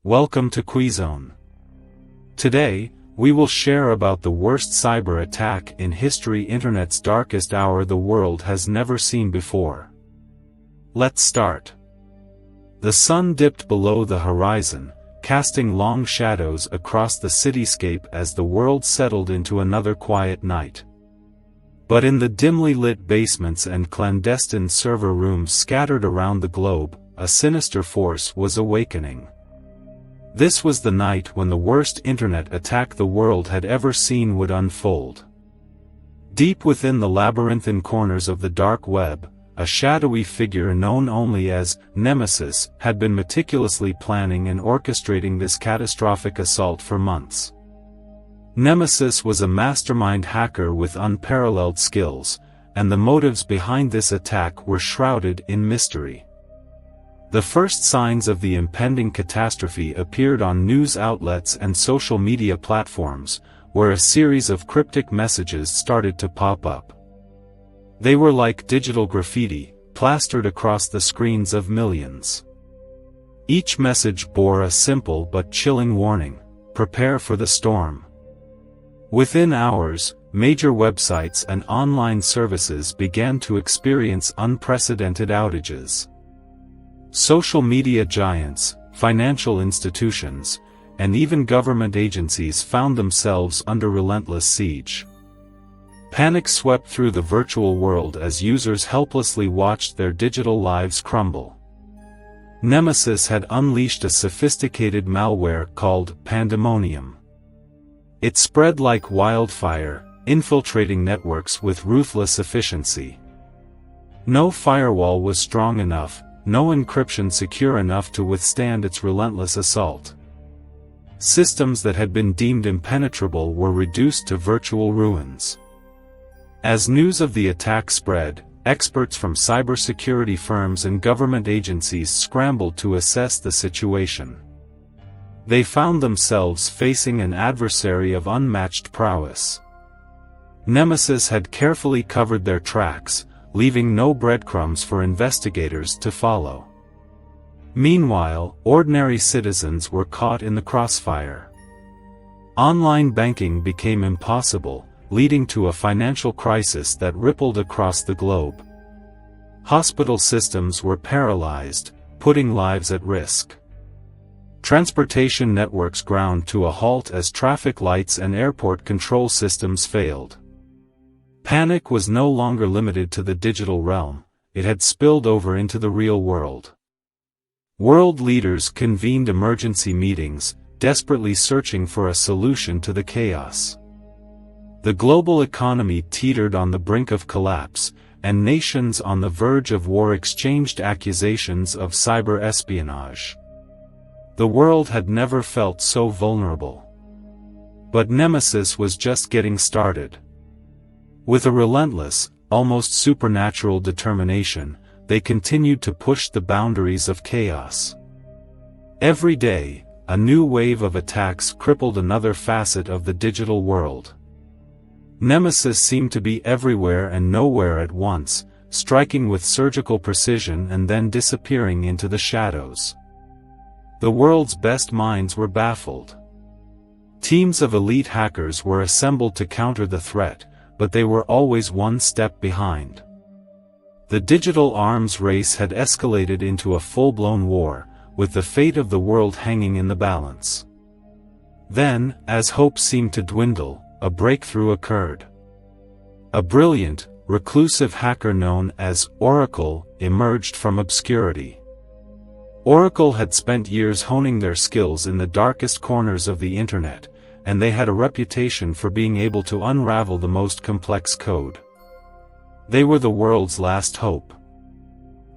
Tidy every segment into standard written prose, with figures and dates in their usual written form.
Welcome to QuiZone. Today, we will share about the worst cyber attack in history, internet's darkest hour the world has never seen before. Let's start. The sun dipped below the horizon, casting long shadows across the cityscape as the world settled into another quiet night. But in the dimly lit basements and clandestine server rooms scattered around the globe, a sinister force was awakening. This was the night when the worst internet attack the world had ever seen would unfold. Deep within the labyrinthine corners of the dark web, a shadowy figure known only as Nemesis had been meticulously planning and orchestrating this catastrophic assault for months. Nemesis was a mastermind hacker with unparalleled skills, and the motives behind this attack were shrouded in mystery. The first signs of the impending catastrophe appeared on news outlets and social media platforms, where a series of cryptic messages started to pop up. They were like digital graffiti, plastered across the screens of millions. Each message bore a simple but chilling warning: prepare for the storm. Within hours, major websites and online services began to experience unprecedented outages. Social media giants, financial institutions, and even government agencies found themselves under relentless siege. Panic swept through the virtual world as users helplessly watched their digital lives crumble. Nemesis had unleashed a sophisticated malware called Pandemonium. It spread like wildfire, infiltrating networks with ruthless efficiency. No firewall was strong enough, no encryption secure enough to withstand its relentless assault. Systems that had been deemed impenetrable were reduced to virtual ruins. As news of the attack spread, experts from cybersecurity firms and government agencies scrambled to assess the situation. They found themselves facing an adversary of unmatched prowess. Nemesis had carefully covered their tracks, leaving no breadcrumbs for investigators to follow. Meanwhile, ordinary citizens were caught in the crossfire. Online banking became impossible, leading to a financial crisis that rippled across the globe. Hospital systems were paralyzed, putting lives at risk. Transportation networks ground to a halt as traffic lights and airport control systems failed. Panic was no longer limited to the digital realm, it had spilled over into the real world. World leaders convened emergency meetings, desperately searching for a solution to the chaos. The global economy teetered on the brink of collapse, and nations on the verge of war exchanged accusations of cyber espionage. The world had never felt so vulnerable. But Nemesis was just getting started. With a relentless, almost supernatural determination, they continued to push the boundaries of chaos. Every day, a new wave of attacks crippled another facet of the digital world. Nemesis seemed to be everywhere and nowhere at once, striking with surgical precision and then disappearing into the shadows. The world's best minds were baffled. Teams of elite hackers were assembled to counter the threat, but they were always one step behind. The digital arms race had escalated into a full-blown war, with the fate of the world hanging in the balance. Then, as hope seemed to dwindle, a breakthrough occurred. A brilliant, reclusive hacker known as Oracle emerged from obscurity. Oracle had spent years honing their skills in the darkest corners of the internet, and they had a reputation for being able to unravel the most complex code. They were the world's last hope.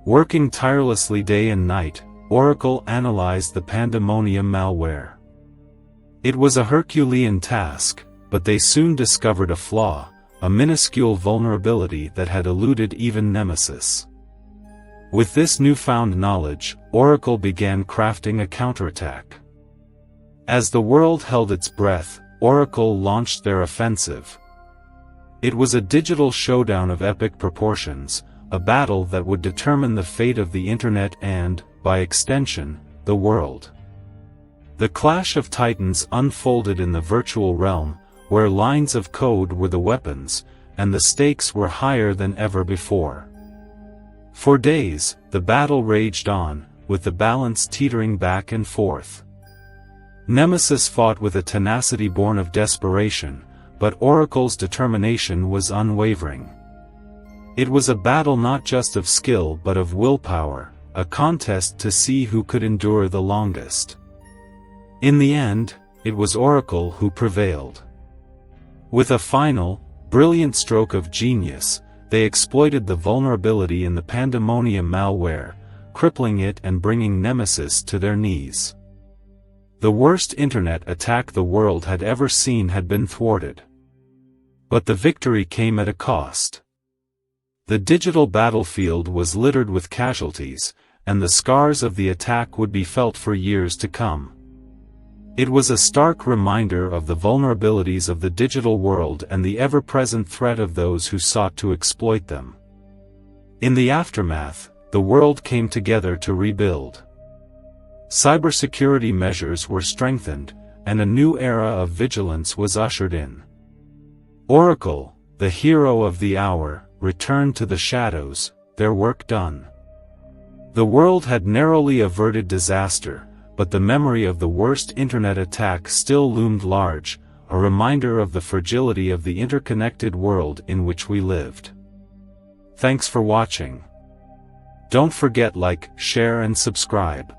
Working tirelessly day and night, Oracle analyzed the Pandemonium malware. It was a Herculean task, but they soon discovered a flaw, a minuscule vulnerability that had eluded even Nemesis. With this newfound knowledge, Oracle began crafting a counterattack. As the world held its breath, Oracle launched their offensive. It was a digital showdown of epic proportions, a battle that would determine the fate of the internet and, by extension, the world. The clash of titans unfolded in the virtual realm, where lines of code were the weapons, and the stakes were higher than ever before. For days, the battle raged on, with the balance teetering back and forth. Nemesis fought with a tenacity born of desperation, but Oracle's determination was unwavering. It was a battle not just of skill but of willpower, a contest to see who could endure the longest. In the end, it was Oracle who prevailed. With a final, brilliant stroke of genius, they exploited the vulnerability in the Pandemonium malware, crippling it and bringing Nemesis to their knees. The worst internet attack the world had ever seen had been thwarted. But the victory came at a cost. The digital battlefield was littered with casualties, and the scars of the attack would be felt for years to come. It was a stark reminder of the vulnerabilities of the digital world and the ever-present threat of those who sought to exploit them. In the aftermath, the world came together to rebuild. Cybersecurity measures were strengthened, and a new era of vigilance was ushered in. Oracle, the hero of the hour, returned to the shadows, their work done. The world had narrowly averted disaster, but the memory of the worst internet attack still loomed large, a reminder of the fragility of the interconnected world in which we lived. Thanks for watching. Don't forget like, share and subscribe.